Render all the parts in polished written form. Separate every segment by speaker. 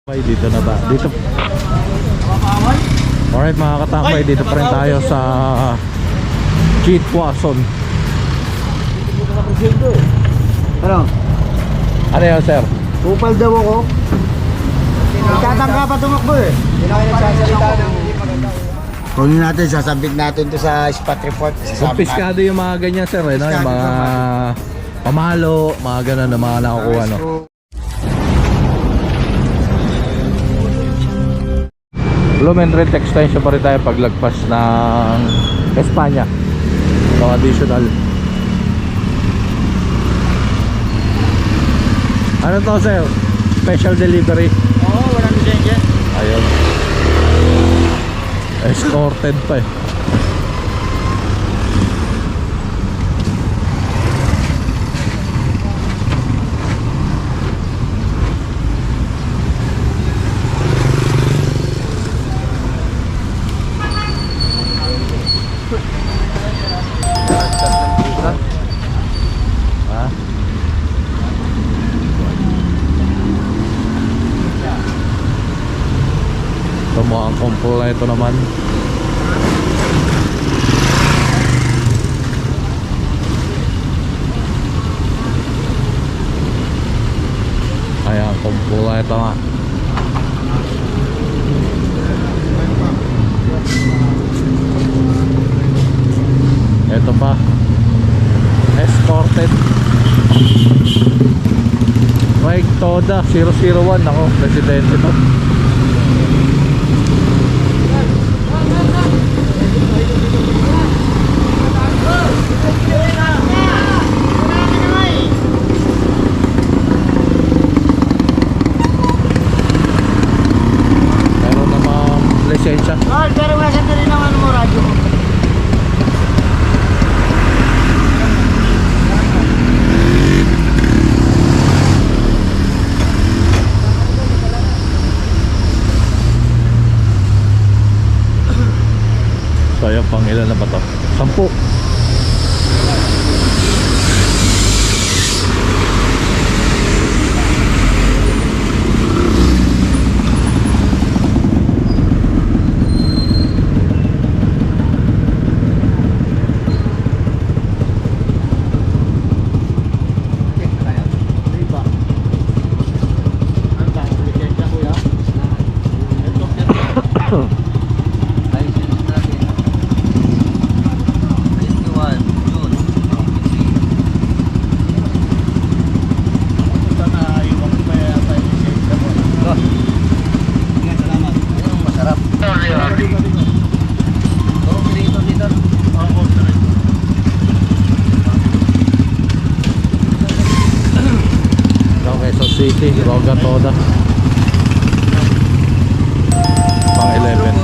Speaker 1: Dito na ba? Dito. Alright mga katakbay, dito pa rin tayo sa Cheat Poisson.
Speaker 2: Ano?
Speaker 1: Ano yun sir?
Speaker 2: Kupal daw ako. Tatangka pa tumakbo eh. Hindi na kayo nagsasalita ng hindi maganda. Kunin natin, sasabit natin to sa spot report.
Speaker 1: Kumpiskado yung mga ganyan sir eh, no? Yung mga pamalo, mga ganun na mga nakukuha no? Lumen Rent Extension pa rin tayo paglagpas ng Espanya. So additional. Ano to sir? Special delivery?
Speaker 2: Oo, walang lisensya.
Speaker 1: Ayun. Escorted pa eh. Ha? Ito mo ang kumpul na ito naman. Ayan, kumpul na ito nga. Ito pa, escorted Mike Toda 001. Ako, presidente to. Meron namang lisensya.
Speaker 2: Pero wala sa rin ang ano mo, radyo mo.
Speaker 1: So ayan, pang ilan na ba to? 10. City, Roga Toda. Pang 11.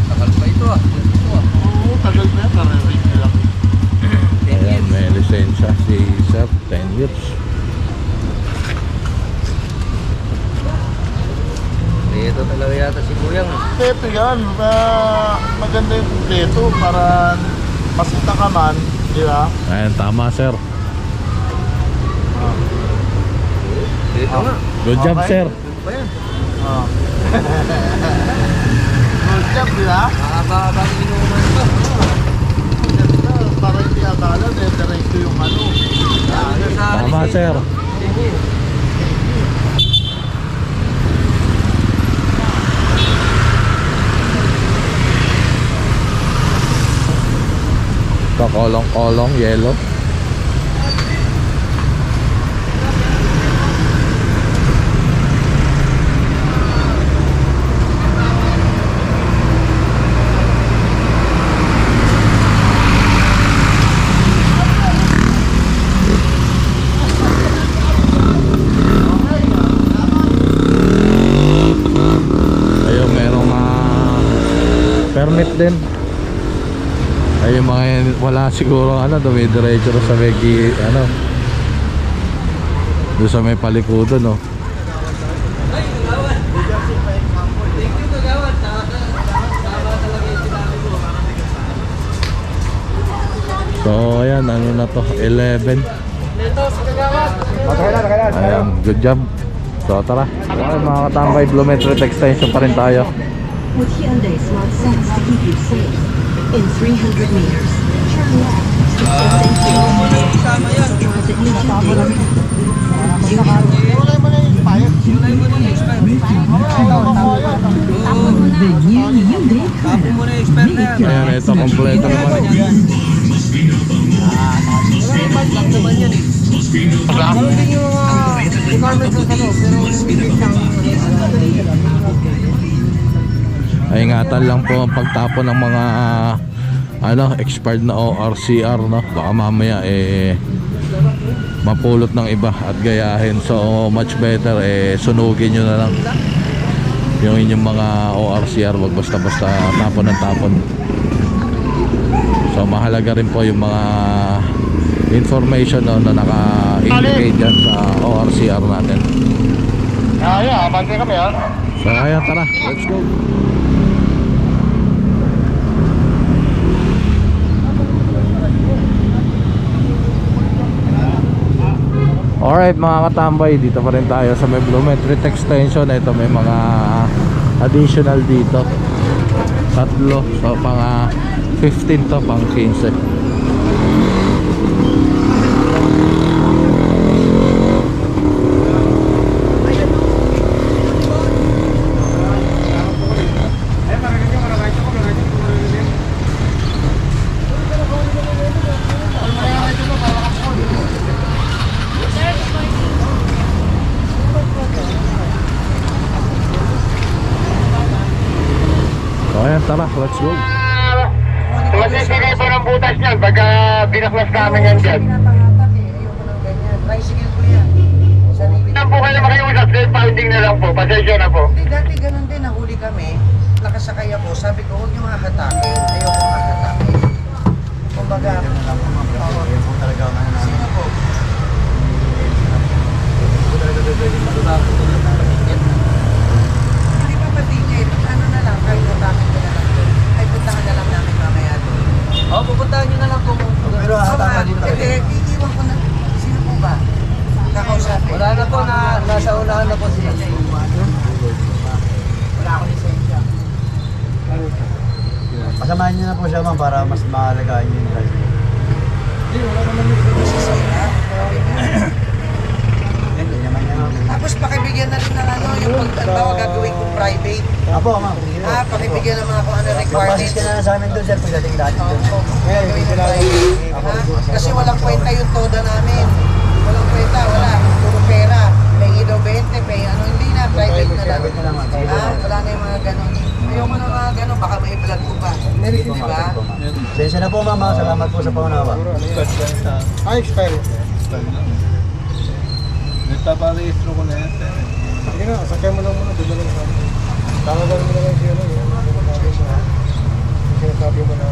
Speaker 3: Tagal pa ito ah.
Speaker 2: Oo, tagal na yan. Nare-rate na lang.
Speaker 1: Ayan, may lisensya si Sir, 10 years.
Speaker 3: Ito talaga yata si Kuyang.
Speaker 2: Kompleto yan. Maganda yung kompleto para masita ka man. Di ba?
Speaker 1: Ayan, tama sir.
Speaker 3: Dito nga.
Speaker 1: Good job
Speaker 2: Okay.
Speaker 1: sir.
Speaker 3: Pa yan.
Speaker 2: Oh. Good job, di ba?
Speaker 3: Mahaba-haba ng inuman pa.
Speaker 2: Ganda, para hindi akala, diretso yung ano.
Speaker 1: Tama sir. Ito, kolong-kolong, yellow. Ayun, merong permit din. Ay yung mga yan, wala siguro ano, dumidiretso sa Megi, ano, doon sa may palikudo, no. So ayan, ano na to, 11.
Speaker 2: Okay na.
Speaker 1: Good job. So tara. Okay, mga katambay, Bluemetric extension pa rin tayo.
Speaker 4: With Hyundai Smart Sense to keep you safe. In 300 meters, turn left. Thank you.
Speaker 3: Kasama yan.
Speaker 4: Transit Hyundai.
Speaker 2: Wala mo na yung expired.
Speaker 3: Kulay mo na yung expire.
Speaker 4: The new Hyundai
Speaker 3: Tapo mo na yung expire na yan.
Speaker 1: Ayan, ito kompleto naman.
Speaker 3: Lang naman yan eh.
Speaker 5: Meron din yung requirements ng pero hindi lang
Speaker 1: Ay, ingatan lang po ang pagtapon ng mga expired na ORCR, no? Baka mamaya mapulot ng iba at gayahin. So much better sunugin nyo na lang yung inyong mga ORCR. Wag basta-basta tapon ng tapon. So mahalaga rin po yung mga information, no, na naka-indicate dyan sa ORCR natin.
Speaker 2: Yeah, abante kami ha.
Speaker 1: So ayan, tara, let's go. Alright mga katambay, dito pa rin tayo sa may Bluemetric extension. Ito may mga additional dito. Tatlo. So pang 15 to, pang 15. So ayan, tara, let's go.
Speaker 2: Masisingay po ng butas niyan pagka binaklas namin yan dyan.
Speaker 5: pinapangatag eh. Ayoko ng ganyan. Tricycle ko yan. Sarili.
Speaker 2: Saan po kayo makiusap? Safe pounding na lang po. Pasensya na po.
Speaker 5: Hindi, dati ganun din. Nahuli kami. Nakasakay ako. Sabi ko, huwag niyo hahatakin. Ayoko hahatakin. Kumbaga, sino po? Hindi pa patigil. Ano na lang, kahit hatakin ko na lang doon. Ay, puntahan na lang namin mamaya doon.
Speaker 3: Oo, pupuntahan nyo na lang kung...
Speaker 5: Pero hatakan din tayo. Hindi, iiwan ko na. Sino po ba? Kakausapin.
Speaker 3: Wala na po, nasa unahan na po sila.
Speaker 5: Wala ako lisensya.
Speaker 6: Pasamahan niyo na po siya ma'am para mas maalagaan niyo yung drive.
Speaker 5: Masisira.
Speaker 6: Hindi naman yan ma'am.
Speaker 5: Tapos pakibigyan na rin ng ano, yung pagkatawa gagawin kong private.
Speaker 6: Apo ma'am.
Speaker 5: Pakibigyan ng mga kung ano
Speaker 6: Magpasis
Speaker 5: requirements.
Speaker 6: ka na lang sa amin doon sir pagdating dati doon.
Speaker 5: Gagawin ng private. Ha? Kasi walang kwenta yung toda namin. Walang kwenta, wala. Puro pera. May daw 20, may ano, hindi na. Private na lang.
Speaker 6: Private na lang, ma'am.
Speaker 5: Wala na yung mga ganon. Ayoko na mga ganon, baka may vlog ko pa.
Speaker 6: Sige po,
Speaker 5: Di
Speaker 6: ma'am.
Speaker 5: ba?
Speaker 6: Sige po, ma'am. Sensya na po ma'am. Salamat po sa paunawa.
Speaker 2: Expire.
Speaker 3: Nagpaparehistro ko na yan.
Speaker 2: Sige nga, sakay mo lang muna. Doon na lang sa amin. Tangagan mo na lang siya. Sinasabi mo na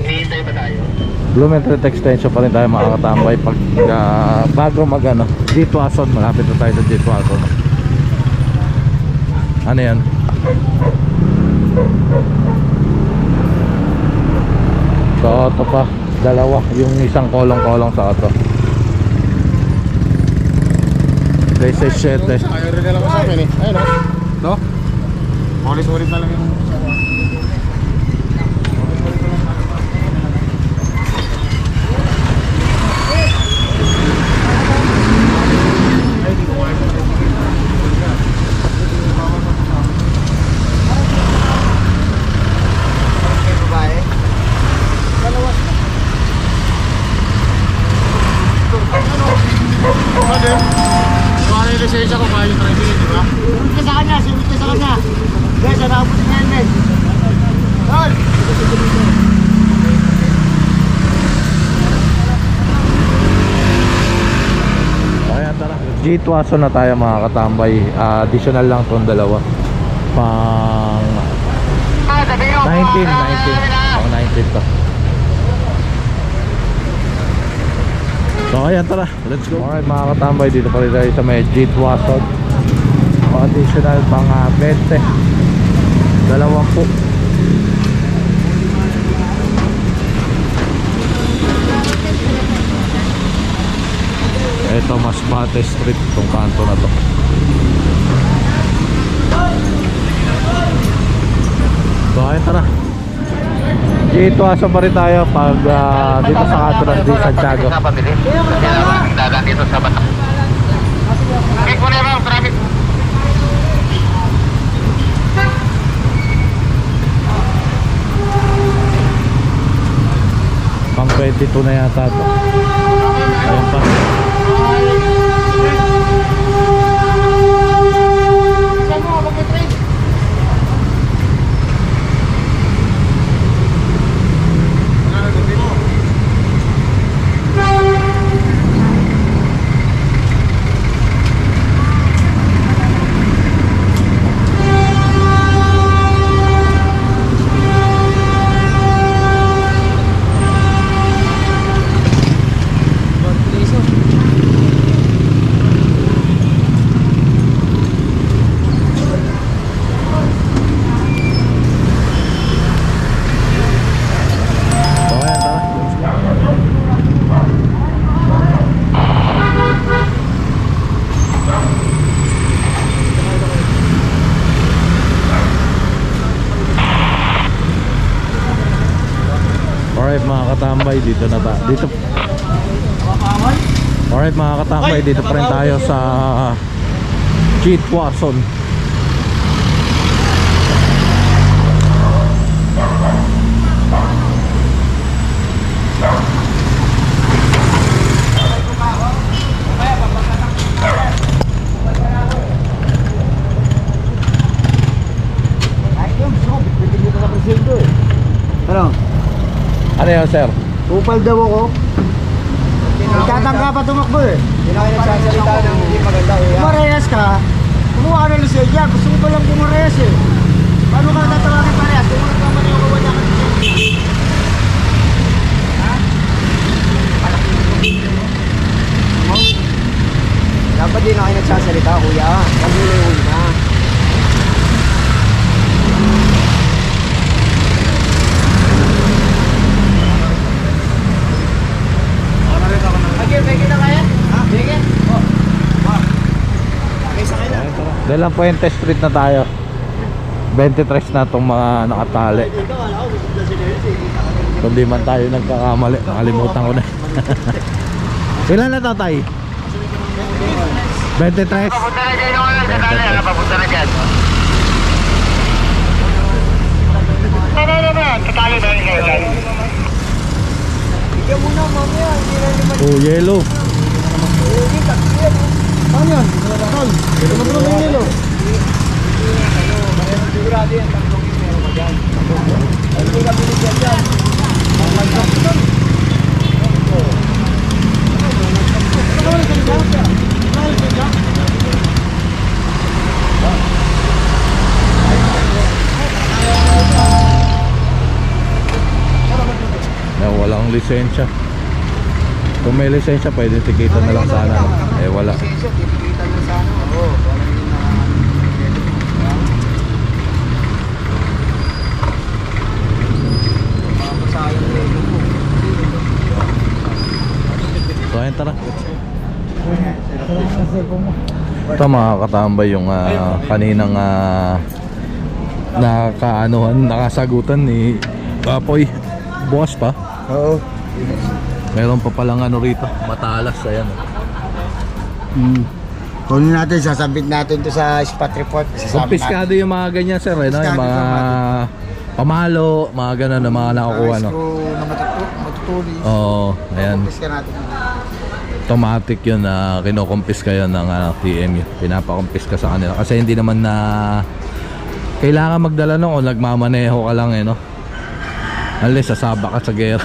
Speaker 2: hihintay pa tayo.
Speaker 1: Bluemetric extension pa rin tayo mga katambay. Pag bago mag G-Tuason, malapit na tayo sa G-Tuason. Ano yan? Sa auto pa, dalawa. Yung isang kolong-kolong sa auto. PlayStation 7.
Speaker 2: Ayaw rin na lang sa amin eh. Ayun o. No? Ulit-ulit na lang yung... Kung yung lisensya ko, kaya yung tricycle, di ba? Sinit ka sa kanya, sinit ka sa kanya. Guys, nakabutin nga yun, men. Tol!
Speaker 1: Ayan, tara. G-Tuason na tayo mga katambay. Additional lang itong dalawa. Pang 19. Pang 19 to. So ayan, tara, let's go. Alright mga katambay, dito pa rin tayo sa may G-Tuason. Additional pang 20. 20. Ito Masbate Street, itong kanto na to. So ayun, tara. Dito asa pa rin tayo pag dito sa kanto ng Di Santiago.
Speaker 2: Dadan dito sa bata. Okay, kung na lang, traffic.
Speaker 1: Pang 22 na yata to. Ayun pa.
Speaker 2: Saan mo, mag-trade?
Speaker 1: So ayun, tara. Alright mga katambay, dito na ta. Dito. Alright mga katambay, dito pa rin tayo sa Cheat Watson.
Speaker 6: Ano?
Speaker 1: Ano yan, sir?
Speaker 6: Upal daw ako. Nagtatangka pa tumakbo eh. Hindi na kayo nagsasalita ng hindi maganda kuya. Pumarehas ka. Kumuha ka ng lisensya. Gusto ko pa lang pumarehas eh. Paano ka tatawagin parehas? Kung ano naman yung kawala ka ng lisensya. Dapat din na kayo nagsasalita kuya. Pag-huli-huli na.
Speaker 1: Dahil lang Puente Street na tayo. 23 na itong mga nakatali. Kung di man tayo nagkakamali, nakalimutan ko na. Ilan na to, tay? 23?
Speaker 2: Papunta na dyan yung papunta na dyan. Tatalo na rin kayo dyan.
Speaker 6: Bigyan mo na mamaya. Hindi na naman.
Speaker 1: Oh, yellow.
Speaker 6: Ano yan? Tol. Ano ba naman yelo? Sigurado yan. Tatlong yung meron ka dyan. Ano ba ka binigyan dyan? Ang magkakot.
Speaker 1: Walang lisensya. Kung may lisensya, pwede tikitan na lang sana. Eh, wala.
Speaker 6: Kita nyo sana. Oo.
Speaker 1: So ayun, tara. Ito mga katambay yung kaninang nakasagutan ni Kapoy. Bukas pa.
Speaker 6: Oo.
Speaker 1: Meron pa palang ano rito, matalas. Ayan.
Speaker 6: Kunin natin, sasabit natin to sa spot report.
Speaker 1: Kumpiskado yung mga ganyan, sir, eh, no? Yung mga pamalo, mga ganun na mga nakukuha, no?
Speaker 6: Na matutuloy.
Speaker 1: Oo, ayan.
Speaker 6: Kumpiska natin.
Speaker 1: Automatic yun na kinukumpiska yun ng TMU. Pinapakumpiska sa kanila. Kasi hindi naman na kailangan magdala no o nagmamaneho ka lang, eh, no? Unless sasaba ka sa gera.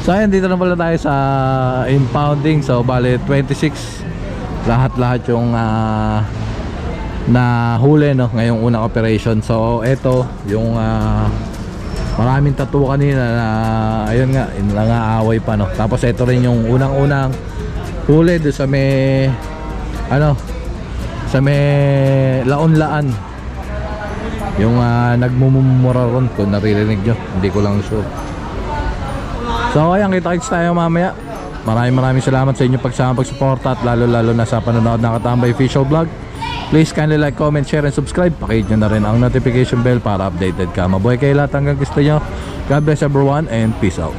Speaker 1: So ayun, dito na pala tayo sa impounding. So bale 26 lahat-lahat yung na huli, no, ngayong unang operation. So eto yung maraming tattoo kanina na ayun nga, nangaaway pa, no. Tapos eto rin yung unang-unang huli doon sa may sa may Laon-Laan. Yung nagmumura ron, kung naririnig nyo, hindi ko lang sure. So ayan, kita-kits tayo mamaya Maraming salamat sa inyong pagsuporta at lalo na sa panonood ng Katambay Official Vlog. Please kindly like, comment, share, and subscribe. Pakihit nyo na rin ang notification bell para updated ka. Mabuhay kayo lahat hanggang gusto nyo. God bless everyone and peace out.